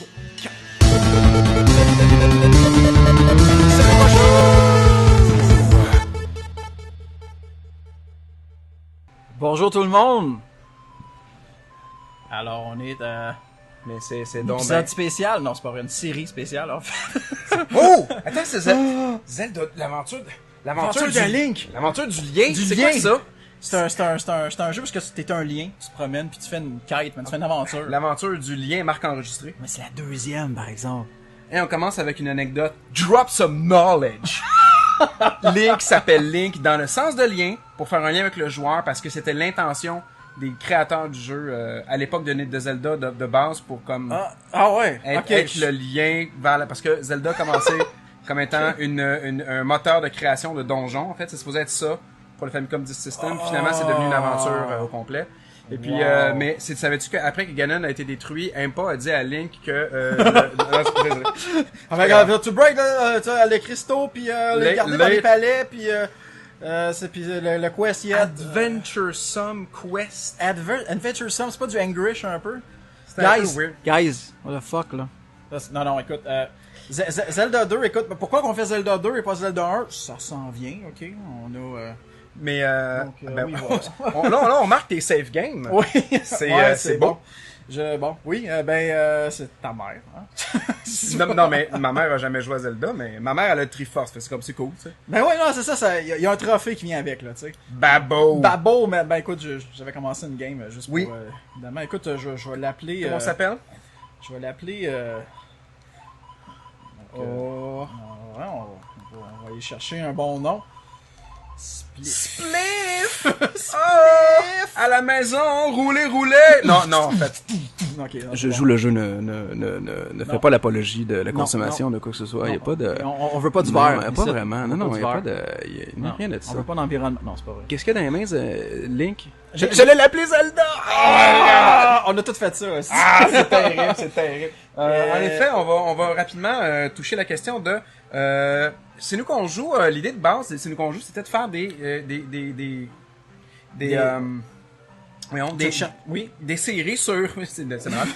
3, 4. Bonjour tout le monde! Alors, on est à Mais c'est un donc épisode spécial. Non, c'est pas vrai, une série spéciale, en fait. Oh! Attends, c'est Zelda, l'aventure de Link! L'aventure du lien! Du C'est lien. quoi ça? C'est un jeu parce que t'es un lien, tu te promènes, puis tu fais une quête, man, tu fais une aventure. L'aventure du lien, marque enregistrée. Mais c'est la deuxième, par exemple. Et on commence avec une anecdote. Drop some knowledge! Link s'appelle Link dans le sens de lien, pour faire un lien avec le joueur, parce que c'était l'intention des créateurs du jeu à l'époque de Zelda de base pour comme Ouais, être le lien vers parce que Zelda a commencé comme étant un moteur de création de donjons. En fait, c'est supposé être ça pour le Famicom Disk System. Finalement, c'est devenu une aventure au complet. Et puis, mais savais-tu qu'après que Ganon a été détruit, Impa a dit à Link que... Tu break les cristaux, puis les garder dans les palais, puis... c'est puis le quest yet. Adventuresome Quest. Adventuresome, c'est pas du Angrish un peu? C'était un peu weird. Guys, what the fuck là? Non, écoute, Zelda 2, écoute, pourquoi qu'on fait Zelda 2 et pas Zelda 1? Ça s'en vient, ok? On a... Mais Donc, oui, voilà. là, on marque tes save games. Oui, C'est bon. C'est ta mère, hein? Non, mais ma mère a jamais joué à Zelda, mais ma mère, elle a le Triforce, c'est comme c'est cool, tu sais. Ben ouais, non, c'est ça, y a un trophée qui vient avec, là, tu sais. Babo, mais ben écoute, j'avais commencé une game juste pour... évidemment, écoute, je vais l'appeler... Comment ça s'appelle? Je vais l'appeler... on va aller chercher un bon nom. Spliff! À la maison, rouler! Non, en fait. Okay, Je joue le jeu, ne fait pas l'apologie de la consommation de quoi que ce soit. Il y a pas de... On veut pas du Non, verre. il y a pas vraiment. Non, il y a pas de... Il n'y a rien de ça. On veut pas d'environnement. Non, c'est pas vrai. Qu'est-ce qu'il y a dans les mains, Link? J'allais l'appeler Zelda! On a tout fait ça aussi. C'est terrible. En effet, on va rapidement toucher la question de... c'est nous qu'on joue, l'idée de base, c'est nous qu'on joue, c'était de faire des séries sur... c'est marrant.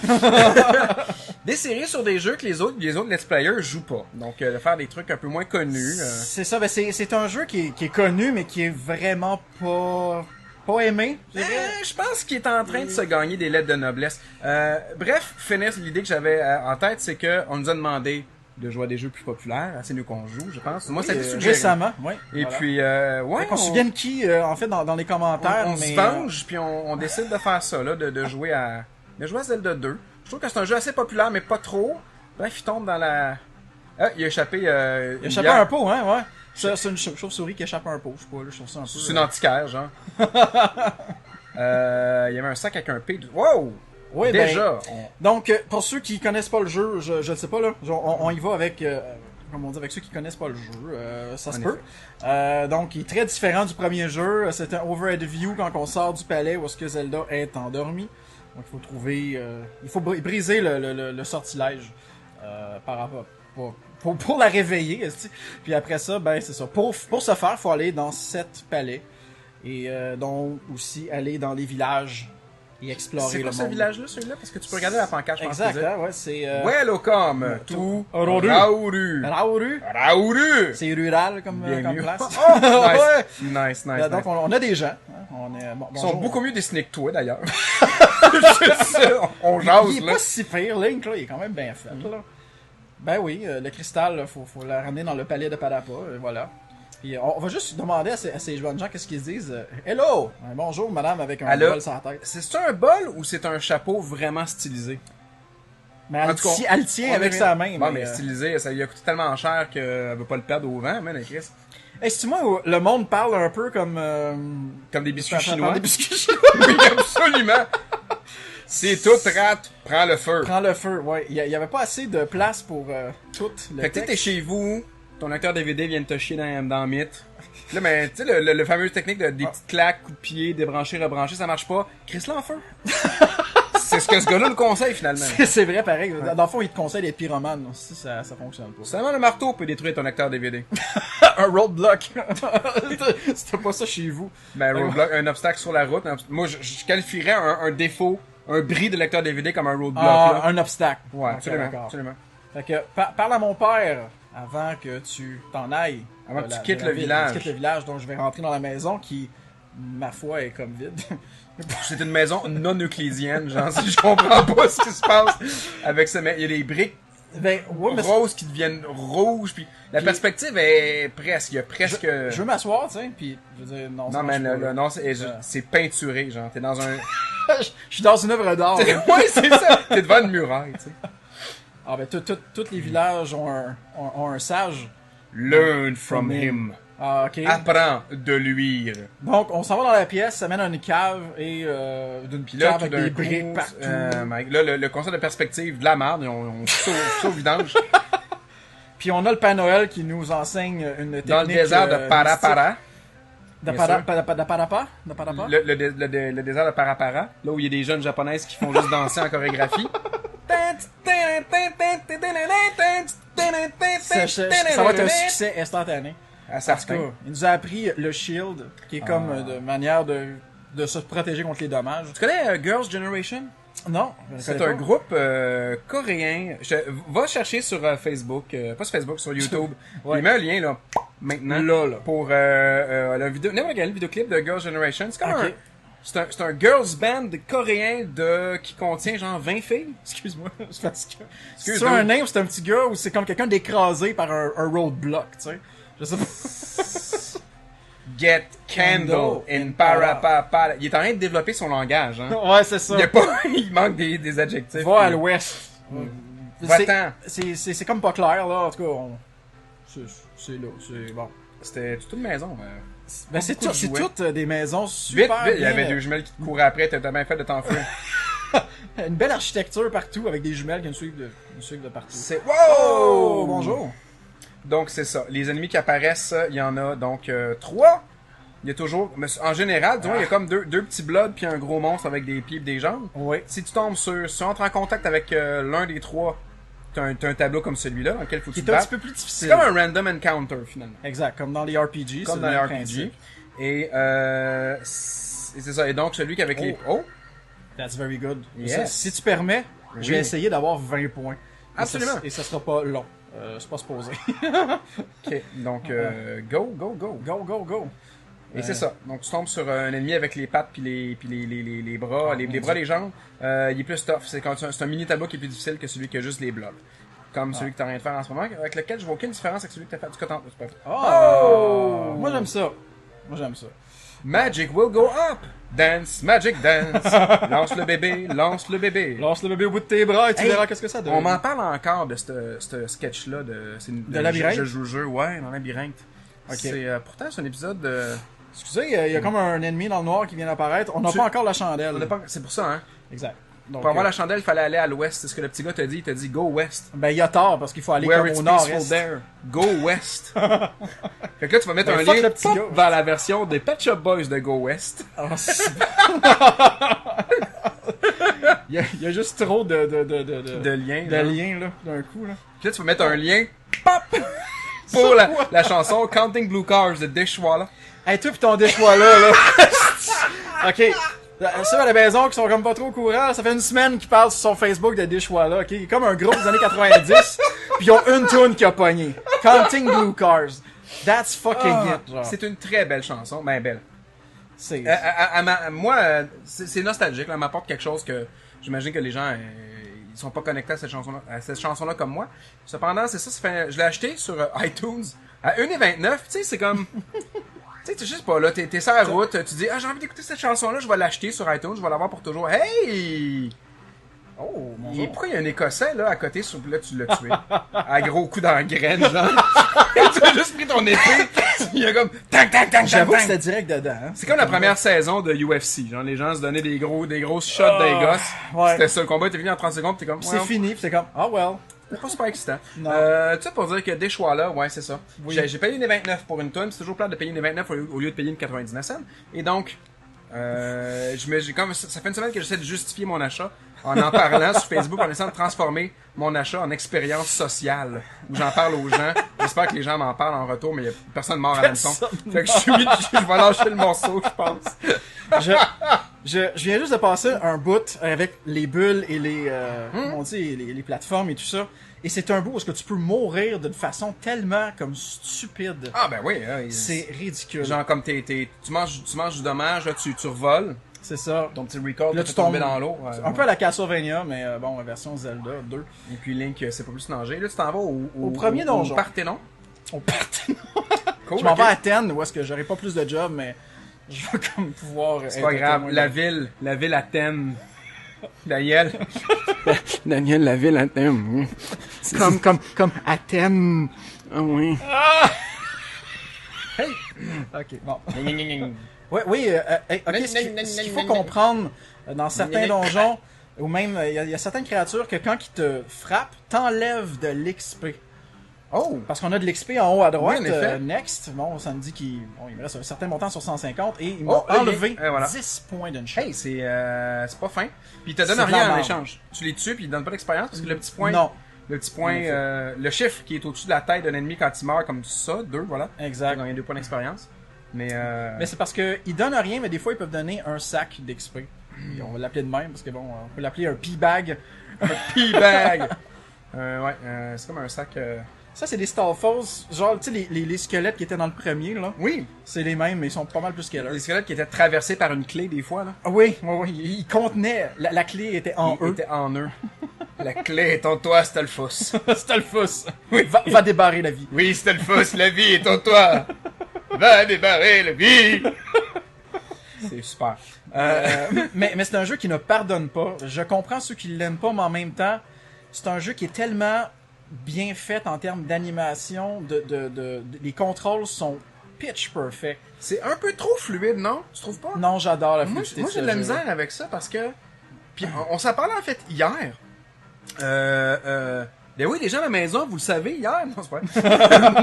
Des séries sur des jeux que les autres let's players jouent pas. Donc, de faire des trucs un peu moins connus. C'est ça, ben c'est un jeu qui est connu, mais qui est vraiment pas aimé. Je pense qu'il est en train de se gagner des lettres de noblesse. Bref, finir l'idée que j'avais en tête, c'est que on nous a demandé de jouer à des jeux plus populaires. C'est nous qu'on joue, je pense. Moi, ça a été suggéré. Récemment, oui. Et puis, ouais. On se souvienne qui, en fait, dans les commentaires. On se venge, puis on décide de faire ça, là, de jouer à Zelda 2. Je trouve que c'est un jeu assez populaire, mais pas trop. Bref, il tombe dans la... Ah, il a échappé... il a échappé un pot, hein, ouais. C'est une chauve-souris qui échappe un pot, je sais pas, là, je trouve ça un peu... C'est une antiquaire, genre. Il y avait un sac avec un P. Wow! Oui, déjà. Donc, pour ceux qui connaissent pas le jeu, je ne sais pas, là, on y va avec... comme on dit, avec ceux qui connaissent pas le jeu, ça se peut. Donc, il est très différent du premier jeu. C'est un overhead view quand on sort du palais où est-ce que Zelda est endormi. Donc, il faut trouver... il faut briser le sortilège par rapport... Pour la réveiller. Puis après ça, ben c'est ça. Pour ce faire, il faut aller dans 7 palais. Et donc aussi aller dans les villages et explorer le monde. C'est quoi ce village-là, celui-là? Parce que tu peux regarder la pancarte, je pense. Exact, ouais, c'est... Welcome to Raouru. C'est rural comme place. Oh, nice. Donc, on a des gens. Hein. Ils sont beaucoup mieux dessinés que toi, d'ailleurs. On jase, il est pas si pire, Link, là. Il est quand même bien fait, là. Ben oui, le cristal, faut le ramener dans le palais de Padapa, voilà. Puis on va juste demander à ces jeunes gens qu'est-ce qu'ils disent. Hello! Bonjour, madame, avec un bol sur la tête. C'est un bol ou c'est un chapeau vraiment stylisé? Mais elle tient avec sa main. Bon, mais stylisé, ça lui a coûté tellement cher qu'elle veut pas le perdre au vent, mais Chris. Est-ce que moi, le monde parle un peu comme des biscuits chinois? Des biscuits chinois? Oui, absolument! C'est tout rat, prends le feu. Prends le feu, ouais. Il y avait pas assez de place pour tout le Fait que t'es chez vous, ton lecteur DVD vient de te chier dans le mythe. Là, mais tu sais, le fameux technique des petites claques, coups de pied, débrancher, rebrancher, ça marche pas. Crisse-le en feu. C'est ce que ce gars-là nous conseille, finalement. C'est vrai, pareil. Ouais. Dans le fond, il te conseille d'être pyromane. Si ça fonctionne pas. Seulement le marteau peut détruire ton lecteur DVD. Un roadblock. C'était pas ça chez vous. Ben, roadblock, un obstacle sur la route. Moi, je qualifierais un défaut un bris de lecteur DVD comme un roadblock. Ah, là. un obstacle. Ouais, Ok, absolument, d'accord. absolument. Fait que, parle à mon père avant que tu t'en ailles. Avant de que tu la- quittes de la le ville. village. Tu quittes le village, donc je vais rentrer dans la maison qui, ma foi, est comme vide. C'est une maison non euclidienne, genre, si je comprends pas ce qui se passe avec ce il y a des briques Ben, ouais, mais roses qui deviennent rouges, puis la Puis- perspective est presque, il y a presque... je veux m'asseoir, tu sais, puis je veux dire, non, ça Non, mais marche pas, là. non, c'est peinturé, genre, t'es dans un... Je suis dans une œuvre d'art. là. Ouais, c'est ça! T'es devant une muraille, tu sais. Ah ben, tous les villages ont un sage. Learn from him. Ah, ok. Apprends de lui. Donc, on s'en va dans la pièce, ça mène à une cave et d'une Puis là, cave tout avec d'un des coup, briques partout. là, le concept de perspective, de la merde, on fout ça au vidange. Puis on a le Père Noël qui nous enseigne une technique. Dans le désert de Parapara. De bien sûr. Parapa? Le désert de Parapara, là où il y a des jeunes japonaises qui font juste danser en chorégraphie. Ça va être un succès instantané. À Parce certains. que il nous a appris le shield, qui est comme de manière de se protéger contre les dommages. Tu connais Girls' Generation? Non, je ne C'est connais un pas. groupe coréen. Va chercher sur Facebook, pas sur Facebook, sur YouTube. Ouais. Il met un lien là, maintenant, Là. pour la vidéo, n'importe quel vidéoclip de Girls' Generation. C'est comme Ok. c'est un girls band coréen qui contient genre 20 filles. Excuse-moi, c'est parce que... C'est Excuse-moi. un nain ou c'est un petit gars ou c'est comme quelqu'un d'écrasé par un roadblock, tu sais? Je sais pas. Get Candle in Parapapa. Il est en train de développer son langage, hein. Ouais, c'est ça. Il y a pas, il manque des adjectifs. Va à Puis- l'ouest. Va-t'en. C'est comme pas clair, là. En tout cas, c'est là. C'est bon. C'était toute une maison. Ben, c'est beaucoup de jouets. toutes des maisons Vite, super vite, il y bien- avait deux jumelles qui te couraient après, t'as bien fait de t'enfuir. Une belle architecture partout avec des jumelles qui nous suivent de partout. C'est Oh, wow! bonjour. Donc c'est ça. Les ennemis qui apparaissent, il y en a donc 3. Il y a toujours, mais en général, disons, il y a comme deux petits bloods puis un gros monstre avec des pieds et des jambes. Oui. Si tu tombes si tu entres en contact avec l'un des 3, t'as un tableau comme celui-là dans lequel faut que Qui tu est te un battes. petit peu plus C'est difficile. comme un random encounter finalement. Exact, comme dans les RPG. Comme c'est dans le les même RPG. principe. Et c'est ça. Et donc celui qui avec les... Oh! That's very good. Yes. Ça, si tu permets, je vais Oui. essayer d'avoir 20 points. Absolument. Et ça sera pas long. C'est pas supposé. Ok. Donc go. Go, go. Et c'est ça. Donc tu tombes sur un ennemi avec les pattes puis les bras, les bras, les jambes. Il est plus tough. C'est un mini tableau qui est plus difficile que celui qui a juste les blocs. Comme celui que t'as rien de faire en ce moment, avec lequel je vois aucune différence avec celui que t'as fait du coton. C'est pas vrai. Oh! Moi j'aime ça. Magic will go up. Dance, magic dance. Lance le bébé. Lance le bébé au bout de tes bras et tu Hey, verras qu'est-ce que ça donne. On m'en parle encore de ce sketch-là de Labyrinthe? Je joue le jeu, ouais, dans Labyrinthe. Ok. Pourtant, c'est un épisode Excusez, il y a comme un ennemi dans le noir qui vient d'apparaître. On n'a pas encore la chandelle. C'est pour ça, hein. Exact. Donc, Pour avoir la chandelle, il fallait aller à l'ouest. C'est ce que le petit gars t'a dit. Il t'a dit go west. ben, il y a tort parce qu'il faut aller Where comme it's au peaceful nord-est. there. Go west. Fait que là, tu vas mettre Ben, un fuck lien le petit gars. vers la version des Pet Shop Boys de Go West. Ah, c'est- il y a juste trop de liens. de là. liens, là, d'un coup, là. Puis là, tu vas mettre un lien. Pop! Pour la chanson Counting Blue Cars de Dishwalla. Hey, toi pis ton déchoir là. Ok. Ceux à la maison qui sont comme pas trop au courant, ça fait une semaine qu'ils parlent sur son Facebook de Dishwalla, ok? Il est comme un groupe des années 90, pis ils ont une tune qui a pogné. Counting Blue Cars. That's fucking it, genre. C'est une très belle chanson. Ben, belle. C'est... Moi, c'est nostalgique. Là, elle m'apporte quelque chose que j'imagine que les gens ils sont pas connectés à cette chanson-là comme moi. Cependant, c'est ça. Je l'ai acheté sur iTunes à 1,29. Tu sais, c'est comme... Tu sais, je sais pas, là, t'es sur la route, tu dis, j'ai envie d'écouter cette chanson-là, je vais l'acheter sur iTunes, je vais l'avoir pour toujours. Hey! Oh, mon Et Dieu. pourquoi il y a un Écossais, là, à côté, là, tu l'as tué? À gros coup dans la graine, genre. Tu as juste pris ton épée, il y a comme, tang, tang, tang, J'avoue que tang, c'était tang. direct dedans, hein. C'est comme la première saison de UFC, genre, les gens se donnaient des grosses shots des gosses. ouais. C'était ça, le combat était fini en 30 secondes, pis t'es comme, Pis c'est fini, pis c'est comme, ah well. c'est pas super excitant. Non. Tu sais, pour dire que des choix là, ouais, c'est ça. Oui. J'ai payé une 29 pour une tonne, c'est toujours plate de payer une 29 au lieu de payer une 99 cents. Et donc, ça fait une semaine que j'essaie de justifier mon achat en parlant sur Facebook, en essayant de transformer mon achat en expérience sociale, où j'en parle aux gens. J'espère que les gens m'en parlent en retour, mais il y a personne mort à l'hameçon. Fait que je vais lâcher le morceau, je pense. Je viens juste de passer un bout avec les bulles et les, comment on dit, les plateformes et tout ça. Et c'est un bout où est-ce que tu peux mourir d'une façon tellement comme stupide. Ah ben oui, C'est ridicule. genre comme tu manges du dommage, là, tu revoles, C'est ça. ton petit record, Là, tu tu tombes tombes dans l'eau. un peu à la Castlevania, mais bon, version Zelda 2. Et puis Link, c'est pas plus nager. Là, tu t'en vas au premier donjon. Au Parthénon. On part. Cool, Je m'en ok. vais à Athènes, où est-ce que j'aurai pas plus de job, mais je vais comme pouvoir... C'est pas grave, la ville Athènes. Daniel. Daniel, la ville à thème. Comme Athènes. Ah oui. Hey! Ok, bon. Ning. Oui, ok, ce qu'il faut comprendre dans certains donjons, ou même, il y a certaines créatures que quand ils te frappent, t'enlèvent de l'XP. Oh! Parce qu'on a de l'XP en haut à droite, Oui, en effet. next. Bon, ça me dit qu'il me reste un certain montant sur 150 et ils Oh, m'ont ok. enlevé Et voilà. 10 points d'une shot. Hey, c'est pas fin. Puis il te donne C'est de la rien en merde. échange. Tu les tues puis il te donne pas d'expérience parce que le petit point, Non, le petit point, En effet. le chiffre qui est au-dessus de la tête d'un ennemi quand il meurt comme ça, 2, voilà. Tu exact. gagnes 2 points d'expérience. Mais Mais c'est parce que ils donnent rien, mais des fois ils peuvent donner un sac d'XP. Et on va l'appeler de même parce que bon, on peut l'appeler un P-bag. P-bag! C'est comme un sac. Ça, c'est des Stalfos. Genre, tu sais, les squelettes qui étaient dans le premier, là. Oui, C'est les mêmes, mais ils sont pas mal plus les squelettes. squelettes qui étaient traversés par une clé des fois là. Ah oui, ils contenaient. La clé était en Ils eux. étaient en eux. La clé est en toi, Stalfos. Stalfos. Oui, va débarrer la vie. Oui, Stalfos, la vie est en toi. Va débarrer la vie. C'est super. Mais c'est un jeu qui ne pardonne pas. Je comprends ceux qui l'aiment pas, mais en même temps, c'est un jeu qui est tellement bien fait en termes d'animation, les contrôles sont pitch perfect. C'est un peu trop fluide, non? Tu trouves pas? Non, j'adore la Moi, fluidité moi de j'ai ce de la jeu-là. misère avec ça parce que... Puis on s'en parlait en fait hier. Ben oui, les gens à la maison, vous le savez, hier. Non, c'est pas vrai.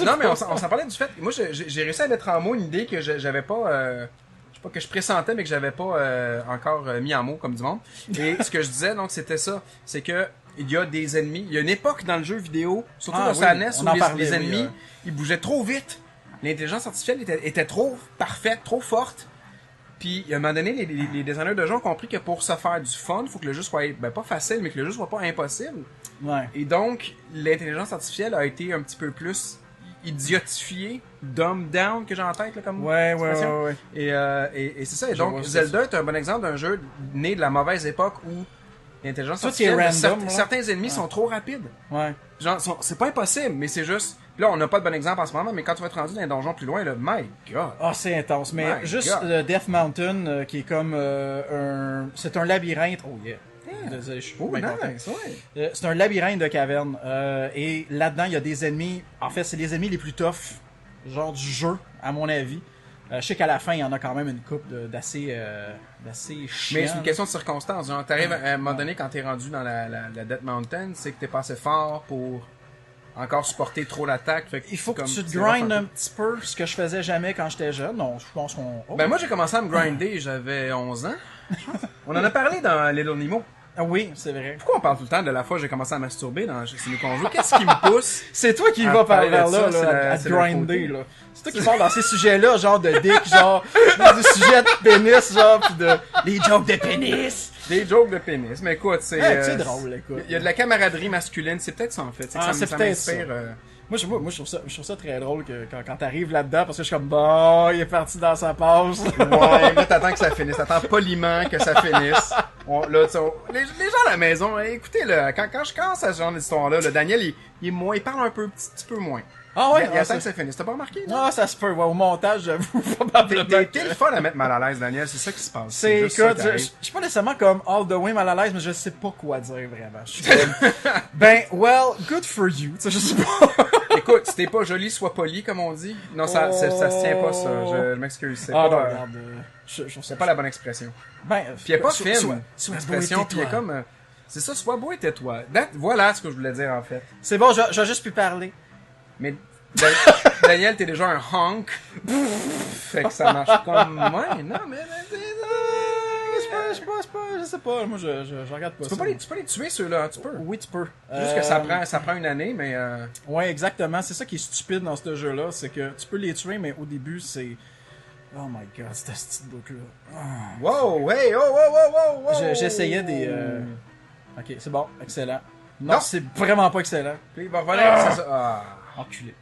Non, mais on s'en parlait du fait... Moi, j'ai réussi à mettre en mots une idée que j'avais pas... je sais pas, que je pressentais, mais que j'avais pas encore mis en mots comme du monde. Et ce que je disais, donc, c'était ça. C'est que il y a des ennemis. Il y a une époque dans le jeu vidéo, surtout dans sa NES, on en où parlait, les oui, ennemis, ils bougeaient trop vite. L'intelligence artificielle était trop parfaite, trop forte. Puis, à un moment donné, les designers de jeux ont compris que pour se faire du fun, il faut que le jeu soit, pas facile, mais que le jeu soit pas impossible. Ouais. Et donc, l'intelligence artificielle a été un petit peu plus idiotifiée, dumbed down, que j'ai en tête, là, comme expression. Ouais. Et c'est ça. Et Je donc, vois Zelda est un bon exemple d'un jeu né de la mauvaise époque où l'intelligence Tout est artificielle, random, là. certains ennemis sont trop rapides. Ouais. Genre, c'est pas impossible, mais c'est juste... Là, on n'a pas de bon exemple en ce moment, mais quand tu vas être rendu dans un donjon plus loin, là, my god! Ah, c'est intense. Mais My juste God. Death Mountain, qui est comme c'est un labyrinthe. Oh yeah. Désolé, je suis Oh, bien content. nice, ouais! C'est un labyrinthe de cavernes. Et là-dedans, il y a des ennemis. En fait, c'est les ennemis les plus toughs, genre du jeu, à mon avis. Je sais qu'à la fin, il y en a quand même une coupe d'assez chiants. Mais c'est une question de circonstance. Genre, t'arrives à un moment donné, quand t'es rendu dans la Death Mountain, c'est que t'es pas assez fort pour encore supporter trop l'attaque. Fait Il faut que comme, tu te c'est rough grindes un un peu. petit peu, ce que je faisais jamais quand j'étais jeune. Non, je pense qu'on... Oh. Ben moi, j'ai commencé à me grinder, j'avais 11 ans. On en a parlé dans Little Nemo. Ah oui, c'est vrai. Pourquoi on parle tout le temps de la fois où j'ai commencé à masturber dans C'est nous qu'on joue? Qu'est-ce qui me pousse? C'est toi qui À vas par parler de vers ça, là, c'est à c'est te le grinder, côté. là. C'est toi qui parles dans ces sujets-là, genre de dick, genre, des sujets de pénis, genre, pis de... Les jokes de pénis! Des jokes de pénis. Mais écoute, c'est... C'est drôle, écoute. Il y a de la camaraderie masculine, c'est peut-être ça en fait. C'est que Ah, ça c'est ça peut-être m'inspire. Moi, je trouve ça très drôle que quand t'arrives là-dedans, parce que je suis comme, bon, il est parti dans sa passe. Ouais, là t'attends que ça finisse, t'attends poliment que ça finisse. Là, tu sais, les gens à la maison, écoutez, là, quand je commence à ce genre d'histoire-là, le Daniel, il parle un petit peu moins. Ah ouais? Il attend que ça finisse. T'as pas remarqué? Non, ça se peut, ouais, au montage, j'avoue, probablement. T'es le fun à mettre mal à l'aise, Daniel, c'est ça qui se passe. C'est, juste ça écoute, qui arrive. je suis pas nécessairement comme all the way mal à l'aise, mais je sais pas quoi dire vraiment. Je suis comme, ben, well, good for you, tu sais, je sais pas. Écoute, si t'es pas joli, sois poli, comme on dit. Non, ça se tient pas, ça. Je m'excuse. C'est Ah pas, non, regarde, je trouve ça c'est pas la bonne expression. Ben, Puis il a pas sois- film. sois- sois beau et Expression, puis il y a tais-toi. comme... c'est ça, sois beau et tais-toi. Voilà ce que je voulais dire, en fait. C'est bon, je vais juste plus parler. Mais Daniel, t'es déjà un honk. Fait que ça marche comme... Ouais, non, mais... Je sais pas, moi je regarde pas Tu ça. peux les tuer, ceux-là, hein, tu peux. Oui, tu peux. Juste que ça prend une année, mais... Ouais, exactement. C'est ça qui est stupide dans ce jeu-là, c'est que tu peux les tuer, mais au début, c'est... Oh my god, cette petite boucle-là. Wow, hey, oh, wow, wow, wow, wow. J'essayais des... Ok, c'est bon, excellent. Non, Non. c'est vraiment pas excellent. Puis il va revenir, c'est ça. Ah, Enculé.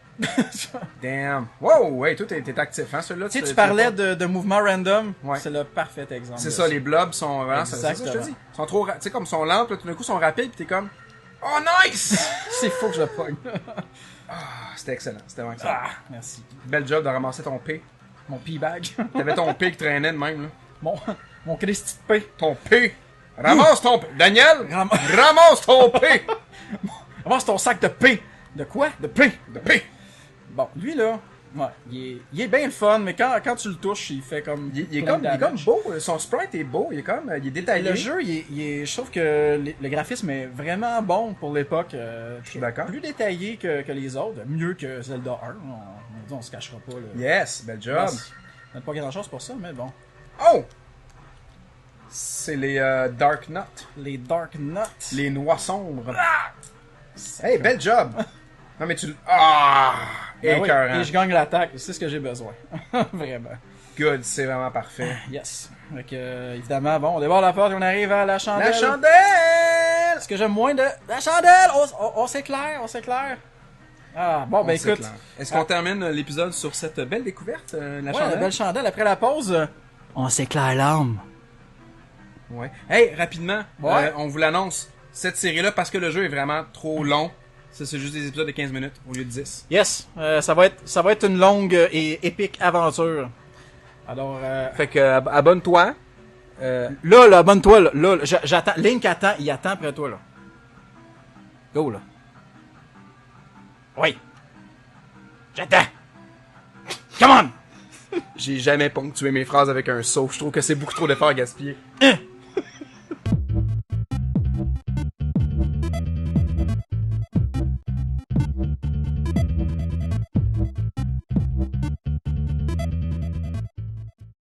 damn. Wow, hey, toi, t'es actif, hein, celui-là. Tu sais, tu parlais de mouvements random. Ouais. C'est le parfait exemple. C'est de ça, les blobs sont vraiment, c'est ça que je te Exactement. dis. Ils sont trop, tu sais, comme ils sont lents, puis là, tout d'un coup, ils sont rapides, pis t'es comme, oh, nice! C'est faux que je le pogne. Ah, c'était excellent, c'était vraiment excellent. Ah, merci. Bel job de ramasser ton P. Mon P-bag. T'avais ton P qui traînait de même, là. Mon Christy de P. Ton P. Ramasse ton P. Daniel! Ram- Ramasse ton P! Avance ton sac de P. De quoi? De P. De P. Bon, lui là, ouais, il est bien le fun, mais quand tu le touches, il fait comme. Il est plein comme, de il est comme damage. beau, son sprite est beau, il est comme, il est détaillé. Le jeu, je trouve que le graphisme est vraiment bon pour l'époque. Je suis d'accord. Plus détaillé que les autres, mieux que Zelda 1. On se cachera pas. Là. Yes, bel job. On n'a pas grand chose pour ça, mais bon. Oh! C'est les Dark Knot. Les Dark Nuts. Les noix sombres. Hey, bel job! Non, mais tu... Ah! Ben oui, Écœurant. et je gagne l'attaque, c'est ce que j'ai besoin. Vraiment. Good, c'est vraiment parfait. Yes. Donc, évidemment, bon, on déborde la porte et on arrive à la chandelle. La chandelle! Ce que j'aime moins de... La chandelle! On s'éclaire, on s'éclaire. Ah, bon, ben On écoute. s'éclaire. Est-ce qu'on termine l'épisode sur cette belle découverte, la Ouais, chandelle? la belle chandelle, après la pause, on s'éclaire l'âme. Ouais. Hey, rapidement, Ouais. on vous l'annonce. Cette série-là, parce que le jeu est vraiment trop long, ça c'est juste des épisodes de 15 minutes au lieu de 10. Yes, ça va être une longue et épique aventure. Alors, Fait que, abonne-toi. là, abonne-toi, là, j'attends, Link attend, il attend après toi, là. Go, là. Oui. J'attends. Come on! J'ai jamais ponctué mes phrases avec un saut. Je trouve que c'est beaucoup trop d'efforts gaspillés.